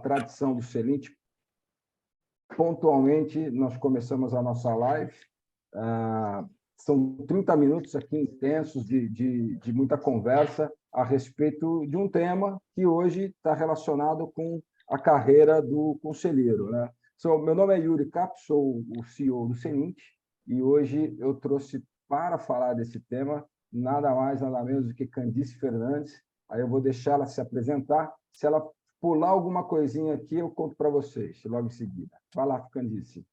tradição do Celint, pontualmente nós começamos a nossa live. São 30 minutos aqui intensos de muita conversa a respeito de um tema que hoje está relacionado com a carreira do conselheiro, né? Meu nome é Yuri Cap, sou o CEO do Celint, e hoje eu trouxe para falar desse tema nada mais, nada menos do que Candice Fernandes. Aí eu vou deixar ela se apresentar. Se ela pular alguma coisinha aqui, eu conto para vocês logo em seguida. Vai lá, Candice.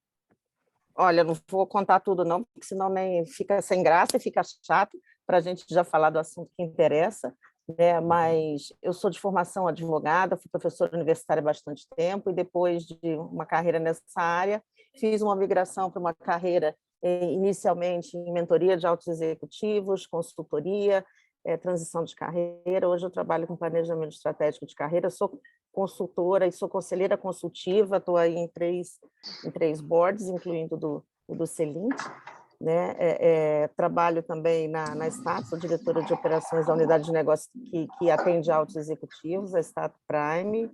Olha, não vou contar tudo, não, porque senão nem fica sem graça e fica chato para a gente já falar do assunto que interessa, né? Mas eu sou de formação advogada, fui professora universitária há bastante tempo e depois de uma carreira nessa área, fiz uma migração para uma carreira inicialmente em mentoria de altos executivos, consultoria, transição de carreira. Hoje eu trabalho com planejamento estratégico de carreira, sou consultora e sou conselheira consultiva, estou aí em três boards, incluindo o do Celint, né? Trabalho também na Stato, sou diretora de operações da unidade de negócio que atende altos executivos, a Stato Prime,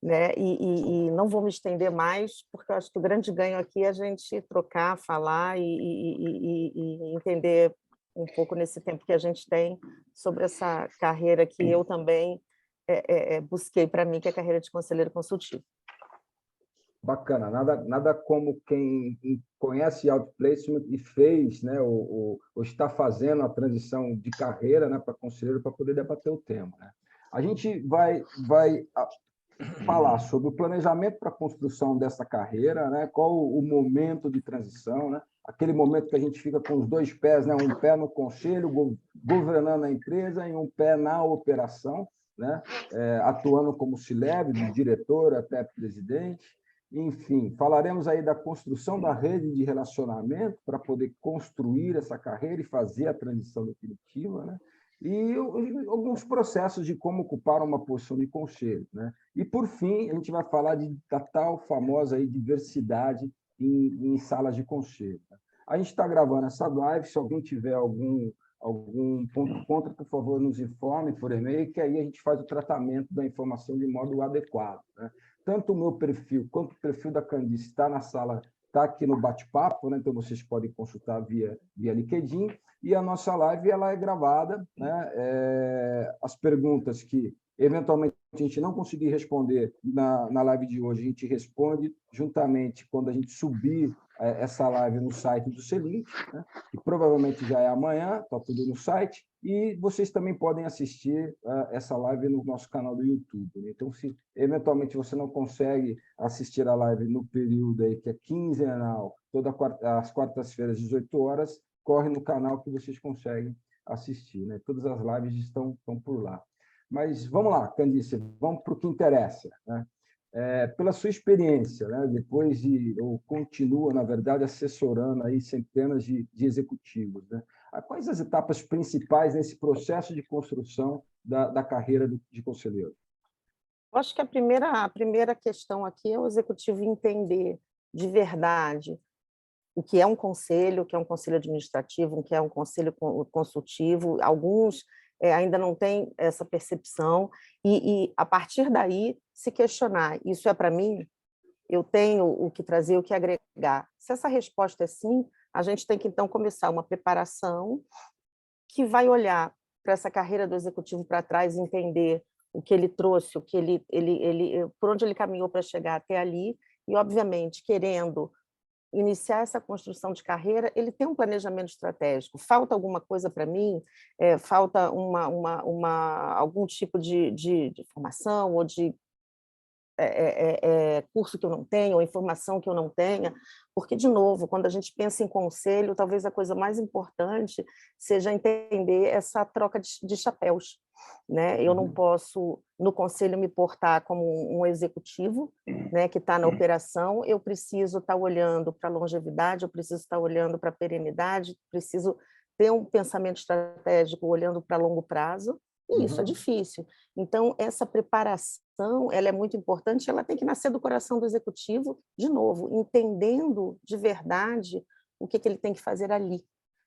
né? E não vou me estender mais, porque eu acho que o grande ganho aqui é a gente trocar, falar e entender um pouco nesse tempo que a gente tem sobre essa carreira que eu também busquei para mim, que é a carreira de conselheiro consultivo. Bacana, nada como quem conhece outplacement e fez, né, ou está fazendo a transição de carreira, né, para conselheiro, para poder debater o tema, né? A gente vai falar sobre o planejamento para a construção dessa carreira, né, qual o momento de transição, né, aquele momento que a gente fica com os dois pés, né, um pé no conselho, governando a empresa, e um pé na operação, né, atuando como C-level, de diretor até presidente. Enfim, falaremos aí da construção da rede de relacionamento para poder construir essa carreira e fazer a transição definitiva, né? E alguns processos de como ocupar uma posição de conselho, né? E, por fim, a gente vai falar da tal famosa aí diversidade em salas de conselho. A gente está gravando essa live, se alguém tiver algum ponto contra, por favor, nos informe por e-mail, que aí a gente faz o tratamento da informação de modo adequado, né? Tanto o meu perfil quanto o perfil da Candice está na sala, está aqui no bate-papo, né? Então vocês podem consultar via LinkedIn, e a nossa live ela é gravada, né? As perguntas que eventualmente a gente não conseguir responder na live de hoje, a gente responde juntamente quando a gente subir essa live no site do Celint, né? Que provavelmente já é amanhã, está tudo no site, e vocês também podem assistir essa live no nosso canal do YouTube, né? Então, se eventualmente você não consegue assistir a live no período aí que é quinzenal, às quartas-feiras, 18 horas, corre no canal que vocês conseguem assistir, né? Todas as lives estão por lá. Mas vamos lá, Candice, vamos para o que interessa, né? Pela sua experiência, né? Ou continua, na verdade, assessorando aí centenas de executivos, né? Quais as etapas principais nesse processo de construção da carreira de conselheiro? Eu acho que a primeira questão aqui é o executivo entender de verdade o que é um conselho, o que é um conselho administrativo, o que é um conselho consultivo. Alguns ainda não têm essa percepção, e a partir daí se questionar: isso é para mim? Eu tenho o que trazer, o que agregar? Se essa resposta é sim, a gente tem que então começar uma preparação que vai olhar para essa carreira do executivo para trás, entender o que ele trouxe, o que por onde ele caminhou para chegar até ali, e obviamente querendo iniciar essa construção de carreira, ele tem um planejamento estratégico. Falta alguma coisa para mim? Falta algum tipo de formação ou de curso que eu não tenho, ou informação que eu não tenha? Porque, de novo, quando a gente pensa em conselho, talvez a coisa mais importante seja entender essa troca de chapéus, né? Eu não posso, no conselho, me portar como um executivo, né, que está na operação. Eu preciso estar olhando para a longevidade, eu preciso estar olhando para a perenidade, preciso ter um pensamento estratégico olhando para longo prazo, e isso é difícil. Então, essa preparação, ela é muito importante, ela tem que nascer do coração do executivo, de novo, entendendo de verdade o que ele tem que fazer ali,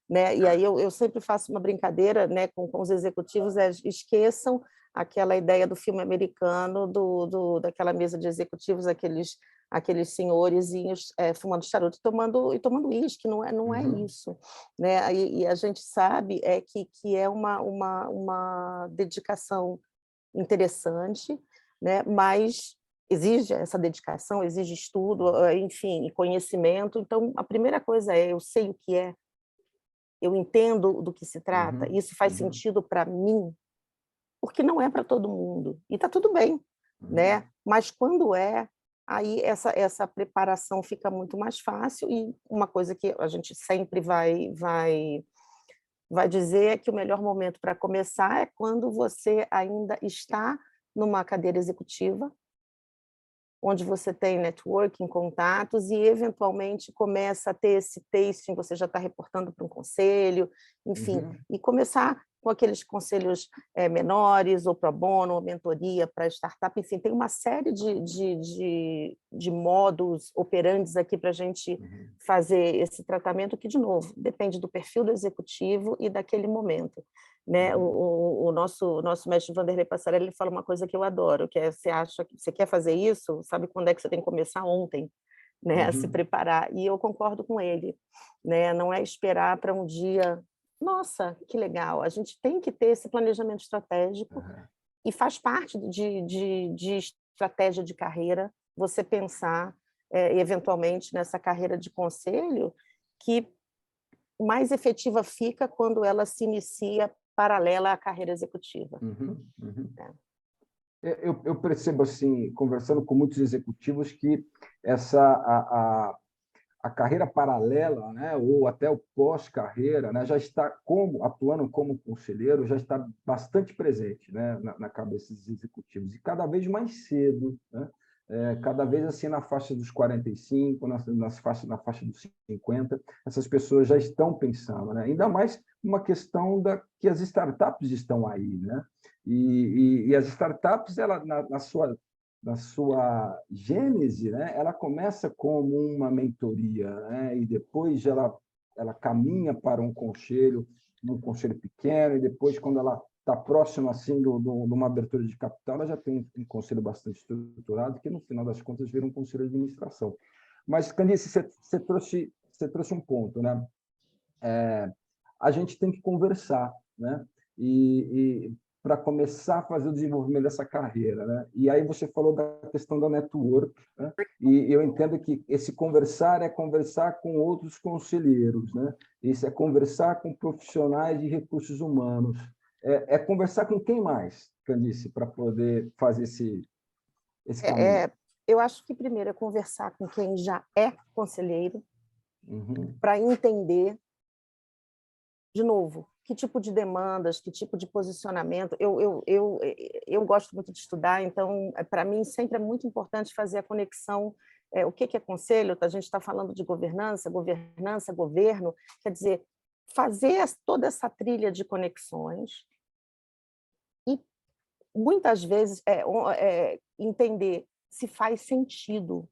né? E aí eu sempre faço uma brincadeira, né, com os executivos: esqueçam aquela ideia do filme americano, daquela mesa de executivos, aqueles senhorizinhos fumando charuto e tomando uísque, não é isso, né? E a gente sabe que é uma dedicação interessante, né? Mas exige essa dedicação, exige estudo, enfim, e conhecimento. Então, a primeira coisa eu sei o que é, eu entendo do que se trata, isso faz sentido para mim, porque não é para todo mundo, e está tudo bem, né? Mas quando aí essa preparação fica muito mais fácil, e uma coisa que a gente sempre vai dizer é que o melhor momento para começar é quando você ainda está numa cadeira executiva, onde você tem networking, contatos e, eventualmente, começa a ter esse tasting, você já está reportando para um conselho, enfim, e começar com aqueles conselhos menores, ou pro bono, ou mentoria para startup, enfim, tem uma série de modos operantes aqui para a gente fazer esse tratamento, que, de novo, depende do perfil do executivo e daquele momento. Né? O nosso mestre Vanderlei Passarelli, ele fala uma coisa que eu adoro, que é: você acha que você quer fazer isso, sabe quando é que você tem que começar? Ontem, né? A se preparar. E eu concordo com ele, né? Não é esperar para um dia, nossa, que legal, a gente tem que ter esse planejamento estratégico, e faz parte de estratégia de carreira você pensar eventualmente nessa carreira de conselho, que mais efetiva fica quando ela se inicia paralela à carreira executiva. Eu percebo, assim, conversando com muitos executivos, que a carreira paralela, né, ou até o pós-carreira, né, já está atuando como conselheiro, já está bastante presente, né, na cabeça dos executivos, e cada vez mais cedo, né? Cada vez assim na faixa dos 45, na faixa dos 50, essas pessoas já estão pensando, né? Ainda mais uma questão que as startups estão aí, né? E as startups, ela, na sua gênese, né, ela começa como uma mentoria, né, e depois ela caminha para um conselho pequeno, e depois, quando ela está próxima assim, de uma abertura de capital, ela já tem um conselho bastante estruturado, que, no final das contas, vira um conselho de administração. Mas, Candice, você trouxe um ponto, né? A gente tem que conversar, né? E para começar a fazer o desenvolvimento dessa carreira, né? E aí você falou da questão da network, né? E eu entendo que esse conversar é conversar com outros conselheiros, né? Isso é conversar com profissionais de recursos humanos. É conversar com quem mais, Candice, para poder fazer esse caminho? Eu acho que primeiro é conversar com quem já é conselheiro, para entender, de novo, que tipo de demandas, que tipo de posicionamento. Eu gosto muito de estudar, então, para mim, sempre é muito importante fazer a conexão. O que é conselho? A gente está falando de governança, governo, quer dizer, fazer toda essa trilha de conexões e, muitas vezes, entender se faz sentido.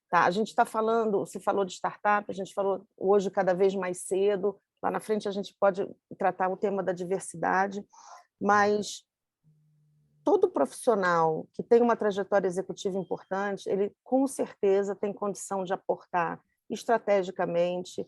Tá? A gente está falando, você falou de startup, a gente falou hoje cada vez mais cedo, lá na frente a gente pode tratar o tema da diversidade, mas todo profissional que tem uma trajetória executiva importante, ele com certeza tem condição de aportar estrategicamente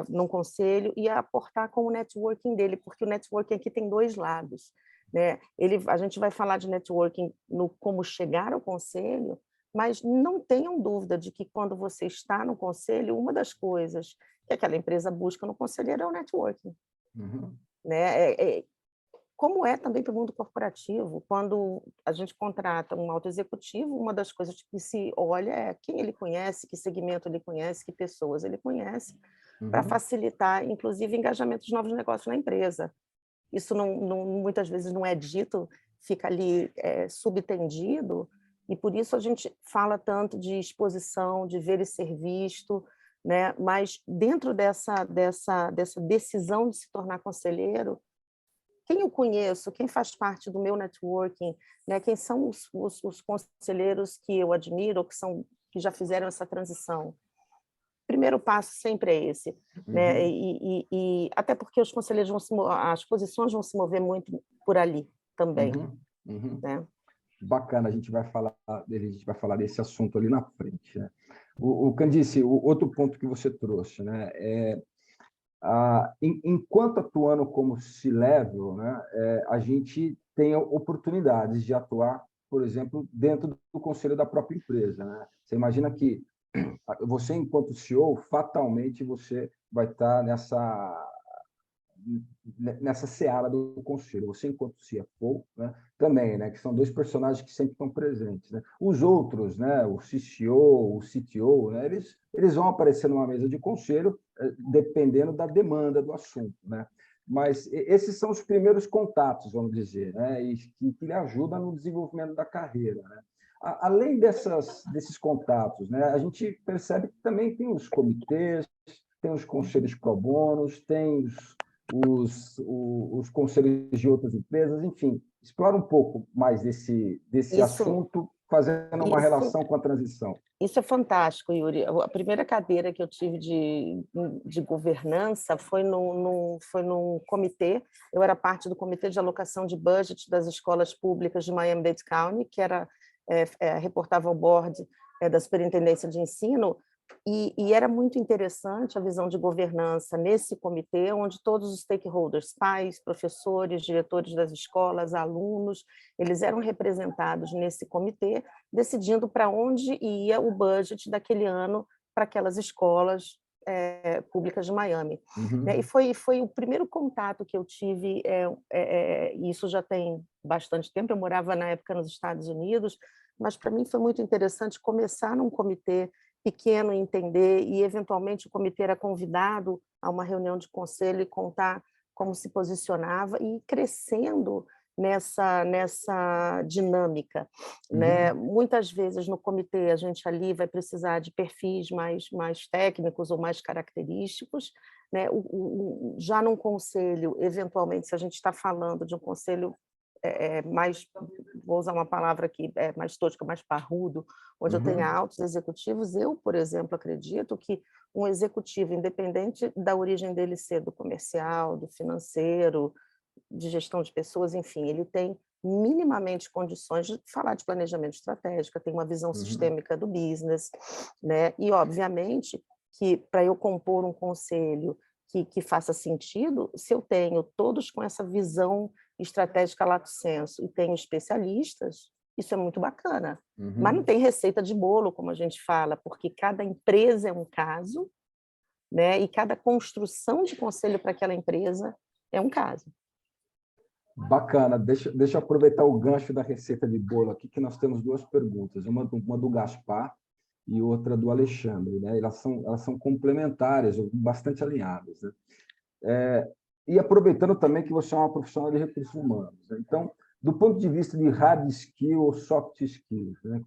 num conselho, e aportar com o networking dele, porque o networking aqui tem dois lados, né? A gente vai falar de networking no como chegar ao conselho, mas não tenham dúvida de que, quando você está no conselho, uma das coisas que aquela empresa busca no conselheiro é o networking. Né? Como é também para o mundo corporativo, quando a gente contrata um alto executivo, uma das coisas que se olha é quem ele conhece, que segmento ele conhece, que pessoas ele conhece, para facilitar, inclusive, engajamento de novos negócios na empresa. Isso muitas vezes não é dito, fica ali subtendido, e por isso a gente fala tanto de exposição, de ver e ser visto, né? Mas dentro dessa decisão de se tornar conselheiro, quem eu conheço, quem faz parte do meu networking, né? Quem são os conselheiros que eu admiro, ou que já fizeram essa transição? O primeiro passo sempre é esse, né? E até porque os conselheiros as posições vão se mover muito por ali, também. Né? Bacana, a gente vai falar desse assunto ali na frente. Né? Candice, o outro ponto que você trouxe, né, enquanto atuando como C-Level, né, a gente tem oportunidades de atuar, por exemplo, dentro do conselho da própria empresa. Né? Você imagina que você, enquanto CEO, fatalmente você vai estar nessa seara do conselho. Você, enquanto CFO, né, também, né, que são dois personagens que sempre estão presentes. Né? Os outros, né, o CCO, o CTO, né, eles vão aparecer numa mesa de conselho, dependendo da demanda do assunto. Né? Mas esses são os primeiros contatos, vamos dizer, né, e que lhe ajudam no desenvolvimento da carreira. Né? Além desses contatos, né, a gente percebe que também tem os comitês, tem os conselhos pro bono, tem os conselhos de outras empresas, enfim, explora um pouco mais desse assunto, fazendo uma relação com a transição. Isso é fantástico, Yuri. A primeira cadeira que eu tive de governança foi num comitê. Eu era parte do comitê de alocação de budget das escolas públicas de Miami-Dade County, que reportava ao board da Superintendência de Ensino, e era muito interessante a visão de governança nesse comitê, onde todos os stakeholders, pais, professores, diretores das escolas, alunos, eles eram representados nesse comitê, decidindo para onde ia o budget daquele ano para aquelas escolas públicas de Miami. E foi o primeiro contato que eu tive, isso já tem bastante tempo, eu morava na época nos Estados Unidos, mas para mim foi muito interessante começar num comitê pequeno, entender, e eventualmente o comitê era convidado a uma reunião de conselho e contar como se posicionava, e ir crescendo nessa dinâmica. Né? Muitas vezes no comitê a gente ali vai precisar de perfis mais técnicos ou mais característicos, né? Já num conselho, eventualmente, se a gente está falando de um conselho mais, vou usar uma palavra aqui, mais tosca, mais parrudo, onde eu tenha altos executivos, eu, por exemplo, acredito que um executivo, independente da origem dele ser do comercial, do financeiro, de gestão de pessoas, enfim, ele tem minimamente condições de falar de planejamento estratégico, tem uma visão sistêmica do business, né? E, obviamente, que para eu compor um conselho que faça sentido, se eu tenho todos com essa visão estratégica lato sensu e tenho especialistas, isso é muito bacana. Mas não tem receita de bolo, como a gente fala, porque cada empresa é um caso, né? E cada construção de conselho para aquela empresa é um caso. Bacana. Deixa eu aproveitar o gancho da receita de bolo aqui, que nós temos duas perguntas, uma do Gaspar e outra do Alexandre. Né? Elas são complementares, bastante alinhadas. Né? E aproveitando também que você é uma profissional de recursos humanos. Né? Então, do ponto de vista de hard skill ou soft skills, né?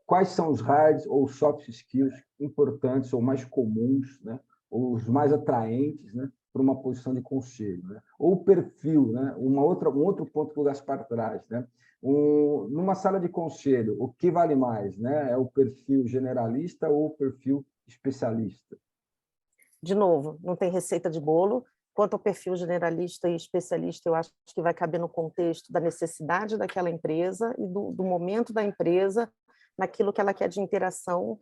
Quais são os hard ou soft skills importantes ou mais comuns, né? Ou os mais atraentes, né? Para uma posição de conselho, né? Ou o perfil, né? Um outro ponto que o Gaspar traz, né? Numa sala de conselho, o que vale mais, né? É o perfil generalista ou o perfil especialista? De novo, não tem receita de bolo. Quanto ao perfil generalista e especialista, eu acho que vai caber no contexto da necessidade daquela empresa e do momento da empresa naquilo que ela quer de interação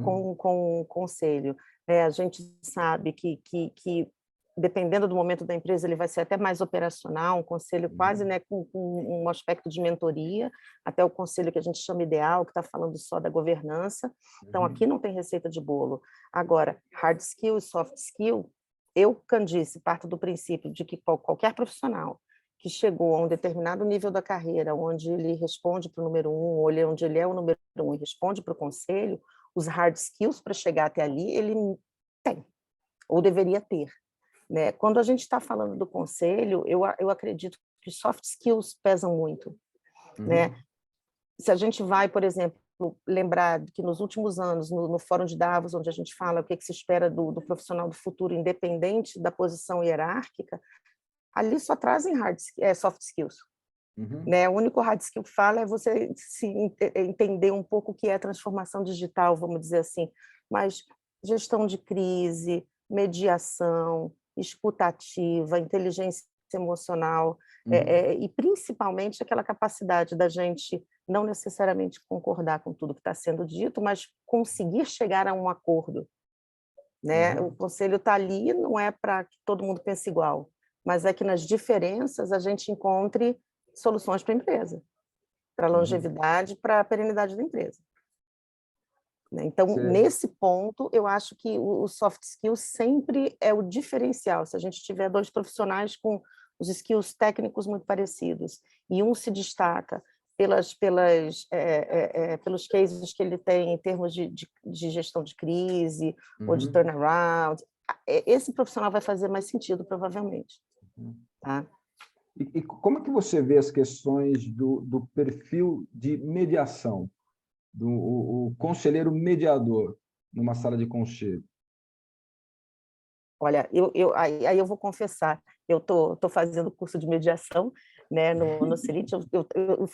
com o conselho. A gente sabe que dependendo do momento da empresa, ele vai ser até mais operacional, um conselho quase, né, com um aspecto de mentoria, até o conselho que a gente chama ideal, que está falando só da governança. Então, aqui não tem receita de bolo. Agora, hard skill e soft skill, eu, Candice, parto do princípio de que qualquer profissional que chegou a um determinado nível da carreira, onde ele responde para o número 1, ou onde ele é o número 1 e responde para o conselho, os hard skills para chegar até ali, ele tem, ou deveria ter. Né? Quando a gente está falando do conselho, eu acredito que soft skills pesam muito. Né? Se a gente vai, por exemplo, lembrar que nos últimos anos, no Fórum de Davos, onde a gente fala o que se espera do profissional do futuro, independente da posição hierárquica, ali só trazem soft skills. Né? O único hard skill que fala é você entender um pouco o que é transformação digital, vamos dizer assim, mas gestão de crise, mediação, escutativa, inteligência emocional, E principalmente aquela capacidade da gente não necessariamente concordar com tudo que está sendo dito, mas conseguir chegar a um acordo, né? O conselho está ali, não é para que todo mundo pense igual, mas é que nas diferenças a gente encontre soluções para a empresa, para a longevidade, para a perenidade da empresa. Então, nesse ponto, eu acho que o soft skills sempre é o diferencial. Se a gente tiver dois profissionais com os skills técnicos muito parecidos e um se destaca pelos cases que ele tem em termos de gestão de crise ou de turnaround, esse profissional vai fazer mais sentido, provavelmente. Tá? E como é que você vê as questões do perfil de mediação, o conselheiro mediador numa sala de conselho? Olha, aí eu vou confessar, eu tô fazendo curso de mediação, né, no CELIT,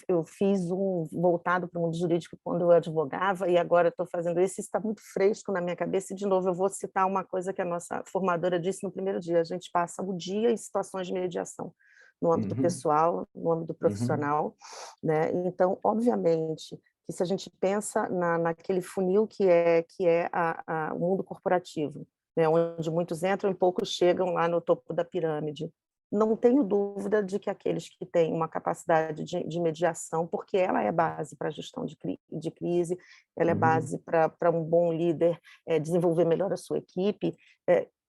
eu fiz um voltado para o mundo jurídico quando eu advogava, e agora estou fazendo esse, está muito fresco na minha cabeça, e de novo eu vou citar uma coisa que a nossa formadora disse no primeiro dia: a gente passa o dia em situações de mediação, no âmbito pessoal, no âmbito profissional, né? Então, obviamente, que se a gente pensa naquele funil que é o mundo corporativo, né, onde muitos entram e poucos chegam lá no topo da pirâmide. Não tenho dúvida de que aqueles que têm uma capacidade de mediação, porque ela é base para a gestão de crise, ela é base para um bom líder desenvolver melhor a sua equipe,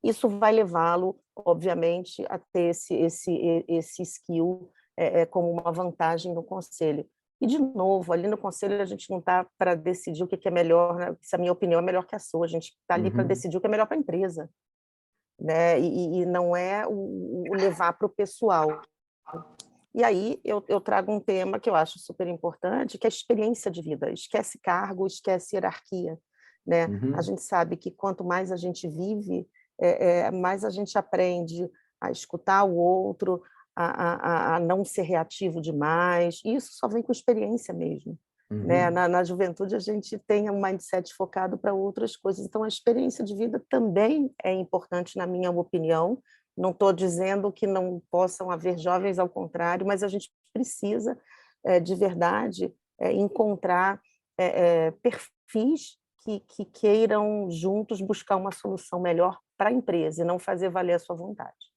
isso vai levá-lo, obviamente, a ter esse skill como uma vantagem no conselho. E, de novo, ali no conselho a gente não está para decidir o que é melhor, né? Se a minha opinião é melhor que a sua, a gente está ali para decidir o que é melhor para a empresa, né? E não é o levar para o pessoal. E aí eu trago um tema que eu acho super importante, que é a experiência de vida. Esquece cargo, esquece hierarquia, né? A gente sabe que quanto mais a gente vive, mais a gente aprende a escutar o outro, a não ser reativo demais, e isso só vem com experiência mesmo. Né? Na juventude, a gente tem um mindset focado para outras coisas, então a experiência de vida também é importante, na minha opinião. Não estou dizendo que não possam haver jovens, ao contrário, mas a gente precisa, de verdade, encontrar perfis que queiram juntos buscar uma solução melhor para a empresa e não fazer valer a sua vontade.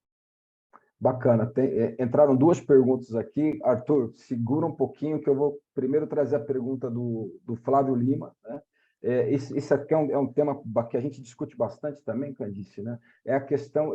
Bacana. Entraram duas perguntas aqui. Arthur, segura um pouquinho que eu vou primeiro trazer a pergunta do Flávio Lima, né? Esse aqui é um tema que a gente discute bastante também, Candice, né?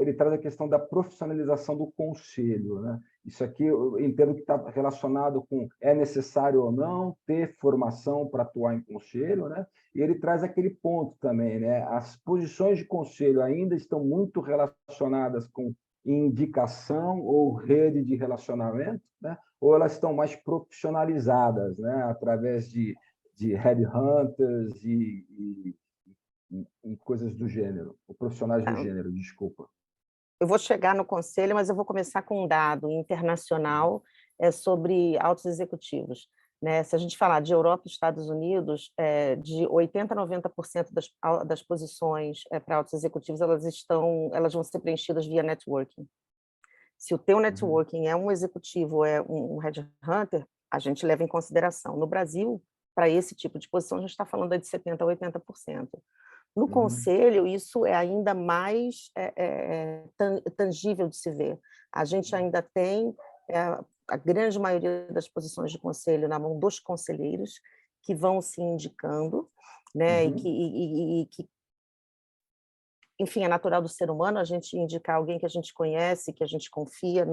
Ele traz a questão da profissionalização do conselho, né? Isso aqui eu entendo que está relacionado com é necessário ou não ter formação para atuar em conselho, né? E ele traz aquele ponto também, né? As posições de conselho ainda estão muito relacionadas com indicação ou rede de relacionamento, né? Ou elas estão mais profissionalizadas, né? Através de headhunters e coisas do gênero, ou profissionais do gênero, desculpa. Eu vou chegar no conselho, mas eu vou começar com um dado internacional sobre altos executivos. Né? Se a gente falar de Europa e Estados Unidos, de 80% a 90% das posições para altos executivos, elas vão ser preenchidas via networking. Se o teu networking é um executivo, é um headhunter, a gente leva em consideração. No Brasil, para esse tipo de posição, a gente está falando de 70% a 80%. No conselho, isso é ainda mais tangível de se ver. A gente ainda tem a grande maioria das posições de conselho na mão dos conselheiros, que vão se indicando, né? E que, enfim, é natural do ser humano a gente indicar alguém que a gente conhece, que a gente confia.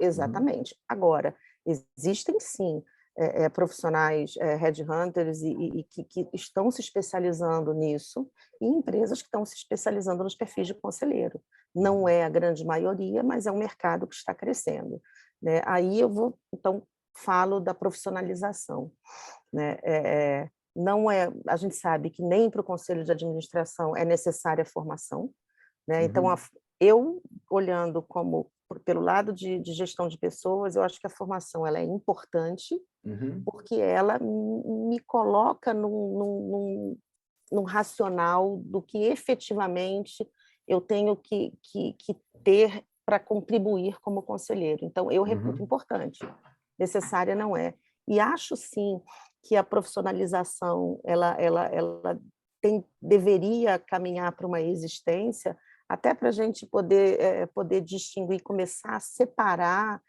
Exatamente. Agora, existem sim profissionais headhunters e que estão se especializando nisso, e empresas que estão se especializando nos perfis de conselheiro. Não é a grande maioria, mas é um mercado que está crescendo. Né? Aí eu falo da profissionalização. Né? Não a gente sabe que nem para o conselho de administração é necessária a formação, né? Então, eu olhando pelo lado de gestão de pessoas, eu acho que a formação ela é importante, porque ela me coloca num racional do que efetivamente eu tenho que ter para contribuir como conselheiro. Então, eu reputo importante, necessária não é. E acho, sim, que a profissionalização deveria caminhar para uma existência, até para a gente poder distinguir, começar a separar,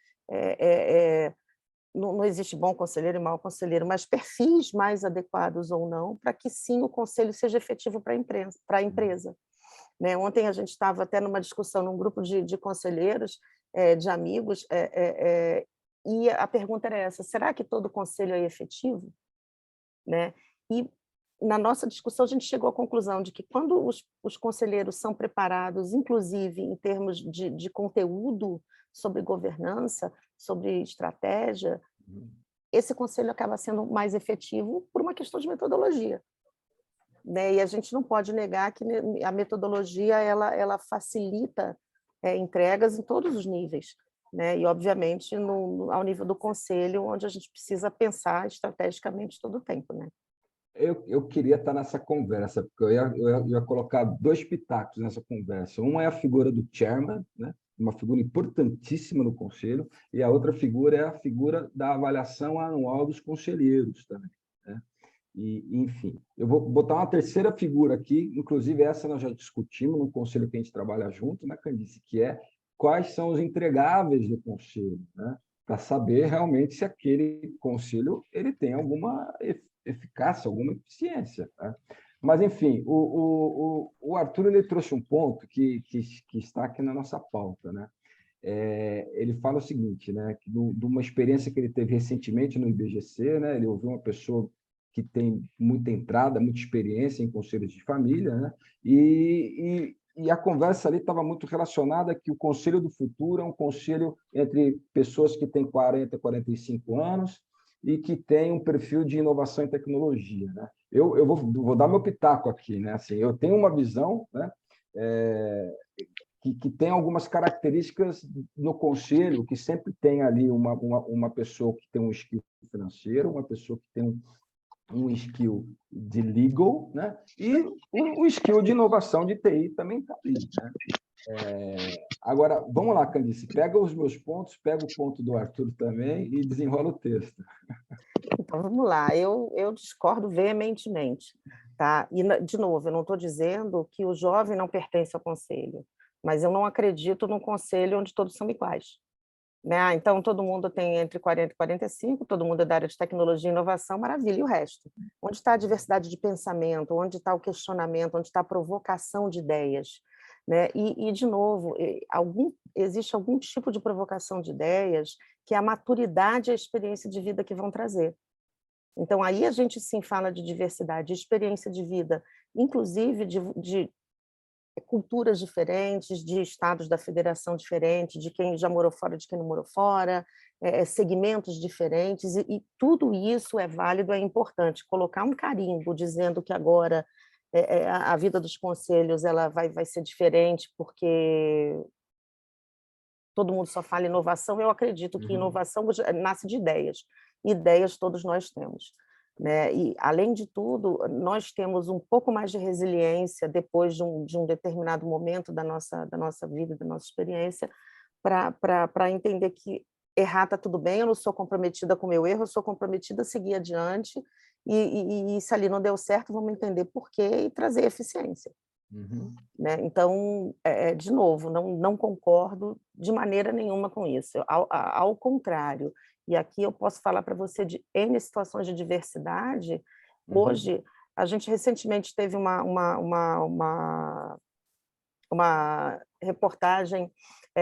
não existe bom conselheiro e mau conselheiro, mas perfis mais adequados ou não, para que sim o conselho seja efetivo para a empresa. Né? Ontem a gente estava até numa discussão num grupo de conselheiros, de amigos, e a pergunta era essa: será que todo conselho é efetivo? Né? E na nossa discussão a gente chegou à conclusão de que quando os conselheiros são preparados, inclusive em termos de conteúdo sobre governança, sobre estratégia, esse conselho acaba sendo mais efetivo por uma questão de metodologia. Né? E a gente não pode negar que a metodologia ela facilita entregas em todos os níveis, né? E, obviamente, ao nível do conselho, onde a gente precisa pensar estrategicamente todo o tempo. Né? Eu queria estar nessa conversa, porque eu ia colocar 2 pitacos nessa conversa. Um é a figura do chairman, né? Uma figura importantíssima no conselho, e a outra figura é a figura da avaliação anual dos conselheiros também. Né? E, enfim, eu vou botar uma terceira figura aqui, inclusive essa nós já discutimos no conselho que a gente trabalha junto, né, Candice, que é quais são os entregáveis do conselho, né, para saber realmente se aquele conselho ele tem alguma eficácia, alguma eficiência. Né? Mas, enfim, o Arthur ele trouxe um ponto que está aqui na nossa pauta. Né? Ele fala o seguinte, né, que de uma experiência que ele teve recentemente no IBGC, né, ele ouviu uma pessoa que tem muita entrada, muita experiência em conselhos de família, né? E a conversa ali estava muito relacionada que o Conselho do Futuro é um conselho entre pessoas que têm 40, 45 anos e que têm um perfil de inovação e tecnologia. Né? Eu vou dar meu pitaco aqui. Né? Assim, eu tenho uma visão, né? Que tem algumas características no conselho, que sempre tem ali uma pessoa que tem um skill financeiro, uma pessoa que tem um skill de legal, né? E um skill de inovação de TI também está ali. Né? Agora, vamos lá, Candice, pega os meus pontos, pega o ponto do Arthur também e desenrola o texto. Então, vamos lá, eu discordo veementemente. Tá? E, de novo, eu não estou dizendo que o jovem não pertence ao conselho, mas eu não acredito num conselho onde todos são iguais. Né? Então, todo mundo tem entre 40 e 45, todo mundo é da área de tecnologia e inovação, maravilha, e o resto? Onde está a diversidade de pensamento? Onde está o questionamento? Onde está a provocação de ideias? Né? E de novo, existe algum tipo de provocação de ideias que é a maturidade e a experiência de vida que vão trazer. Então, aí a gente sim fala de diversidade, de experiência de vida, inclusive de culturas diferentes, de estados da federação diferentes, de quem já morou fora, de quem não morou fora, segmentos diferentes, e tudo isso é válido, é importante. Colocar um carimbo dizendo que agora a vida dos conselhos ela vai ser diferente porque todo mundo só fala inovação, eu acredito que inovação nasce de ideias. Ideias todos nós temos. Né? E, além de tudo, nós temos um pouco mais de resiliência depois de um determinado momento da nossa vida, da nossa experiência, para entender que errar está tudo bem, eu não sou comprometida com o meu erro, eu sou comprometida a seguir adiante, e se ali não deu certo, vamos entender por quê e trazer eficiência. Né? Então, de novo, não concordo de maneira nenhuma com isso, ao contrário. E aqui eu posso falar para você de N situações de diversidade. Hoje, a gente recentemente teve uma reportagem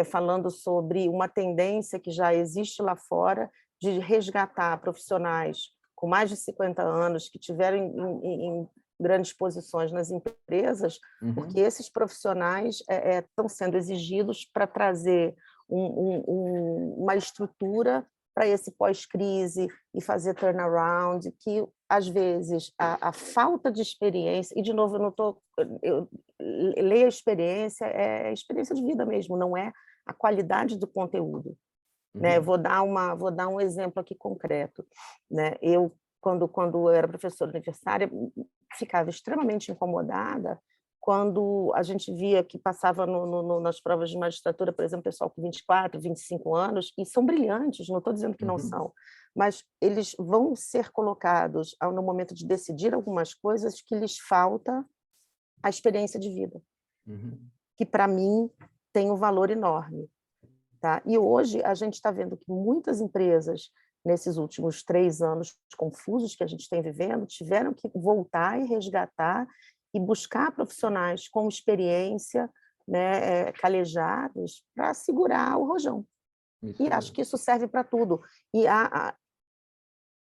falando sobre uma tendência que já existe lá fora de resgatar profissionais com mais de 50 anos que tiveram em grandes posições nas empresas, porque esses profissionais estão sendo exigidos para trazer uma estrutura para esse pós-crise e fazer turnaround, que, às vezes, a falta de experiência, e, de novo, leia a experiência, é experiência de vida mesmo, não é a qualidade do conteúdo. Né? Vou dar um exemplo aqui concreto. Né? Quando eu era professora universitária, ficava extremamente incomodada quando a gente via que passava nas provas de magistratura, por exemplo, pessoal com 24, 25 anos, e são brilhantes, não estou dizendo que não Uhum. são, mas eles vão ser colocados no momento de decidir algumas coisas que lhes falta a experiência de vida, Uhum. que para mim tem um valor enorme. Tá? E hoje a gente está vendo que muitas empresas, nesses últimos 3 anos confusos que a gente tem vivendo, tiveram que voltar e resgatar e buscar profissionais com experiência, né, calejados, para segurar o rojão. Isso E acho mesmo. que isso serve para tudo. E a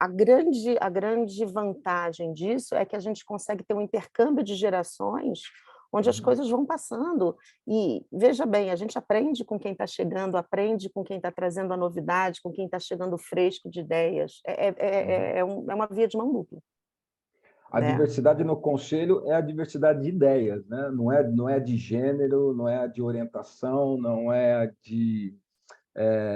grande vantagem disso é que a gente consegue ter um intercâmbio de gerações onde as Uhum. coisas vão passando. E, veja bem, a gente aprende com quem está chegando, aprende com quem está trazendo a novidade, com quem está chegando fresco de ideias. Uhum. É uma via de mão dupla, A né? diversidade no conselho é a diversidade de ideias, né? Não é de gênero, não é a de orientação, não é a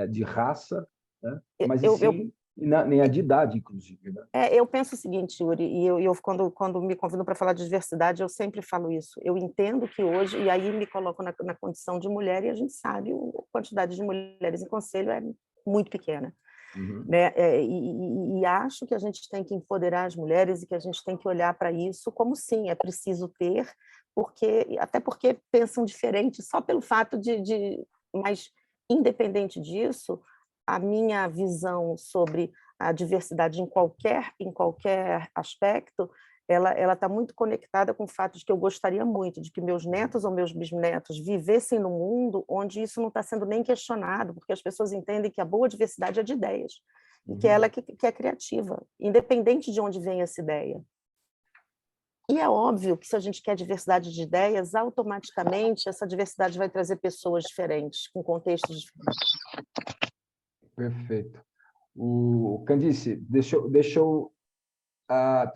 de raça, né? Mas e Eu sim, nem a de idade, inclusive, né? eu penso o seguinte, Yuri, e eu quando me convidam para falar de diversidade, eu sempre falo isso. Eu entendo que hoje, e aí me coloco na condição de mulher, e a gente sabe a quantidade de mulheres em conselho é muito pequena, Uhum. né? E acho que a gente tem que empoderar as mulheres e que a gente tem que olhar para isso como sim, é preciso ter, até porque pensam diferente só pelo fato mas independente disso, a minha visão sobre a diversidade em qualquer aspecto, ela está muito conectada com o fato de que eu gostaria muito de que meus netos ou meus bisnetos vivessem num mundo onde isso não está sendo nem questionado, porque as pessoas entendem que a boa diversidade é de ideias, e que ela Uhum. que é criativa, independente de onde vem essa ideia. E é óbvio que se a gente quer diversidade de ideias, automaticamente essa diversidade vai trazer pessoas diferentes, com contextos diferentes. Perfeito. Candice, deixa eu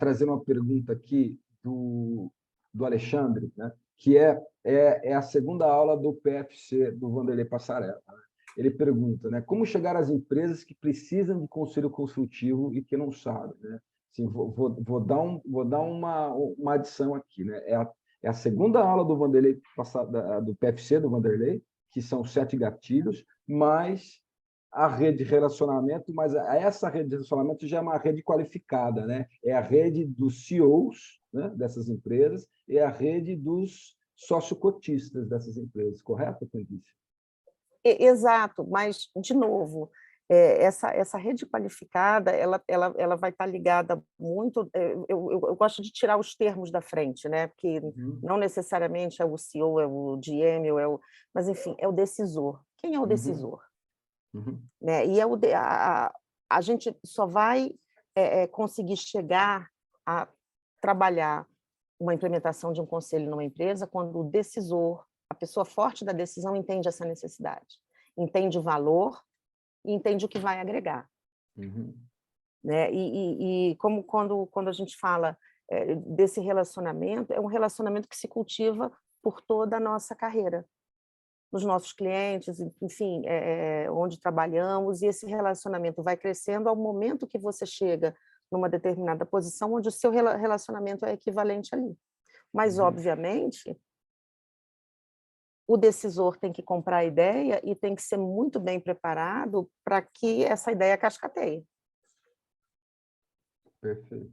trazer uma pergunta aqui do Alexandre, né? Que é a segunda aula do PFC, do Vanderlei Passarella. Né? Ele pergunta, né? Como chegar às empresas que precisam de conselho consultivo e que não sabem, né? Assim, vou dar uma adição aqui, né? É a segunda aula do Vanderlei, do PFC, do Vanderlei, que são 7 gatilhos, mais a rede de relacionamento, mas essa rede de relacionamento já é uma rede qualificada, né? É a rede dos CEOs, né, dessas empresas, e a rede dos sociocotistas dessas empresas, correto, Candice? Exato, mas, de novo, essa rede qualificada ela vai estar ligada muito. Eu gosto de tirar os termos da frente, né? Porque Uhum. não necessariamente é o CEO, é o GM, mas, enfim, é o decisor. Quem é o Uhum. decisor? Uhum. Né? E a gente só vai conseguir chegar a trabalhar uma implementação de um conselho numa empresa quando o decisor, a pessoa forte da decisão, entende essa necessidade, entende o valor e entende o que vai agregar. Uhum. Né? E como quando a gente fala desse relacionamento, é um relacionamento que se cultiva por toda a nossa carreira, nos nossos clientes, enfim, onde trabalhamos, e esse relacionamento vai crescendo ao momento que você chega numa determinada posição onde o seu relacionamento é equivalente ali. Mas, Uhum. obviamente, o decisor tem que comprar a ideia e tem que ser muito bem preparado para que essa ideia cascateie. Perfeito.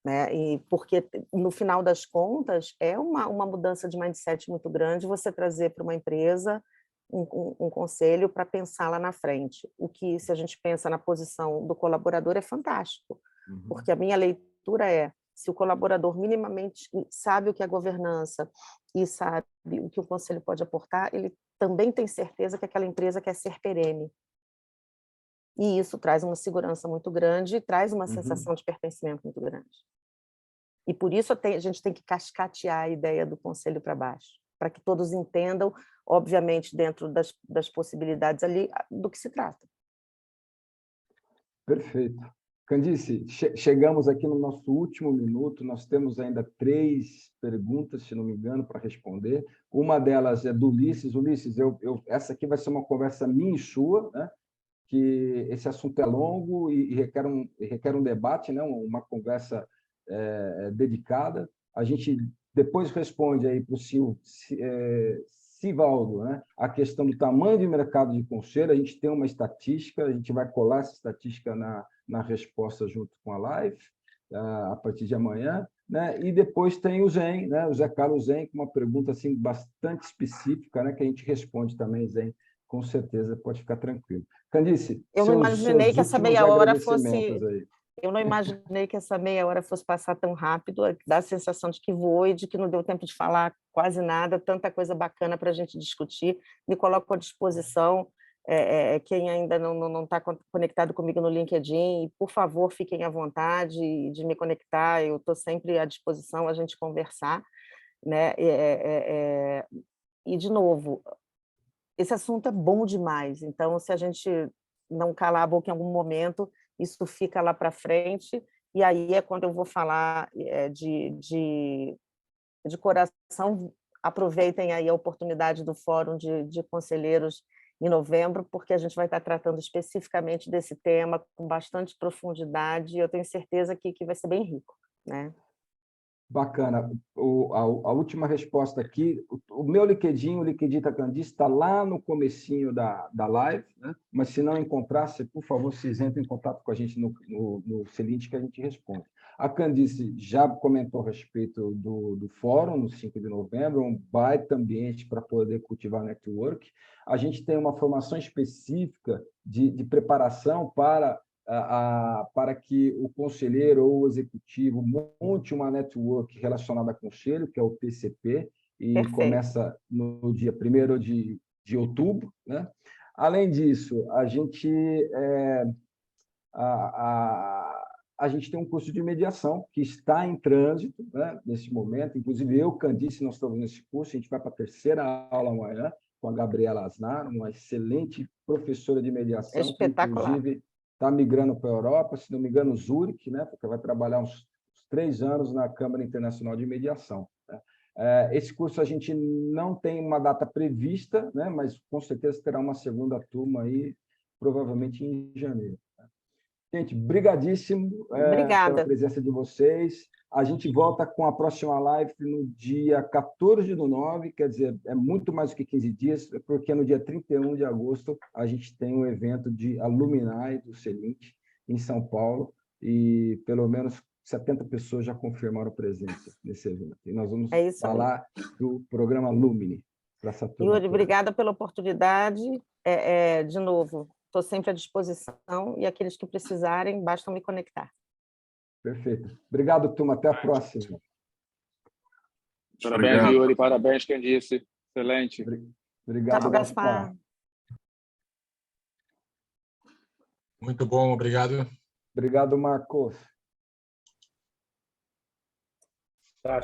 Né? E porque, no final das contas, é uma mudança de mindset muito grande você trazer para uma empresa um conselho para pensar lá na frente. O que, se a gente pensa na posição do colaborador, é fantástico, Uhum. porque a minha leitura é, se o colaborador minimamente sabe o que é governança e sabe o que o conselho pode aportar, ele também tem certeza que aquela empresa quer ser perene. E isso traz uma segurança muito grande e traz uma Uhum. sensação de pertencimento muito grande. E por isso a gente tem que cascatear a ideia do conselho para baixo, para que todos entendam, obviamente, dentro das possibilidades ali, do que se trata. Perfeito. Candice, chegamos aqui no nosso último minuto, nós temos ainda 3 perguntas, se não me engano, para responder. Uma delas é do Ulisses. Ulisses, essa aqui vai ser uma conversa minha e sua, né? Que esse assunto é longo e requer um debate, né? Uma conversa dedicada. A gente depois responde aí para o Sivaldo, né, a questão do tamanho de mercado de conselho. A gente tem uma estatística, a gente vai colar essa estatística na resposta junto com a live, a partir de amanhã, né? E depois tem o Zen, né, o Zé Carlos Zen, com uma pergunta assim, bastante específica, né, que a gente responde também, Zen, com certeza, pode ficar tranquilo. Candice, Eu não imaginei seus que essa últimos meia hora agradecimentos fosse... aí. Eu não imaginei que essa meia hora fosse passar tão rápido, dá a sensação de que voou e de que não deu tempo de falar quase nada, tanta coisa bacana para a gente discutir. Me coloco à disposição, quem ainda não está conectado comigo no LinkedIn, por favor, fiquem à vontade de me conectar, eu estou sempre à disposição a gente conversar, né? E, de novo, esse assunto é bom demais, então, se a gente não calar a boca em algum momento, isso fica lá para frente, e aí é quando eu vou falar de coração, aproveitem aí a oportunidade do Fórum de Conselheiros em novembro, porque a gente vai estar tratando especificamente desse tema com bastante profundidade, e eu tenho certeza que vai ser bem rico, né? Bacana. A última resposta aqui, o meu LinkedIn, o LinkedIn da Candice, está lá no comecinho da live, né? Mas se não encontrar, por favor, vocês entrem em contato com a gente no seguinte que a gente responde. A Candice já comentou a respeito do fórum, no 5 de novembro, um baita ambiente para poder cultivar network. A gente tem uma formação específica de preparação para que o conselheiro ou o executivo monte uma network relacionada a conselho, que é o PCP, e Perfeito. começa no dia 1º de outubro, né? Além disso, a gente tem um curso de mediação que está em trânsito, né, nesse momento. Inclusive, eu, Candice, nós estamos nesse curso. A gente vai para a 3ª aula amanhã com a Gabriela Asnar, uma excelente professora de mediação, Espetacular. que, inclusive, está migrando para a Europa, se não me engano, Zurique, né, porque vai trabalhar uns 3 anos na Câmara Internacional de Mediação, né? Esse curso a gente não tem uma data prevista, né, mas com certeza terá uma segunda turma aí, provavelmente em janeiro. Gente, brigadíssimo pela presença de vocês. A gente volta com a próxima live no dia 14/9, quer dizer, é muito mais do que 15 dias, porque no dia 31 de agosto a gente tem um evento de Alumni do CELINT em São Paulo, e pelo menos 70 pessoas já confirmaram presença nesse evento. E nós vamos falar do programa Lumini para essa turma. Yuri, obrigada pela oportunidade. De novo, estou sempre à disposição, e aqueles que precisarem, basta me conectar. Perfeito. Obrigado, turma. Até a próxima. Parabéns, Yuri. Parabéns, Candice. Excelente. Obrigado, Gaspar. Muito bom, obrigado. Obrigado, Marcos. Tá.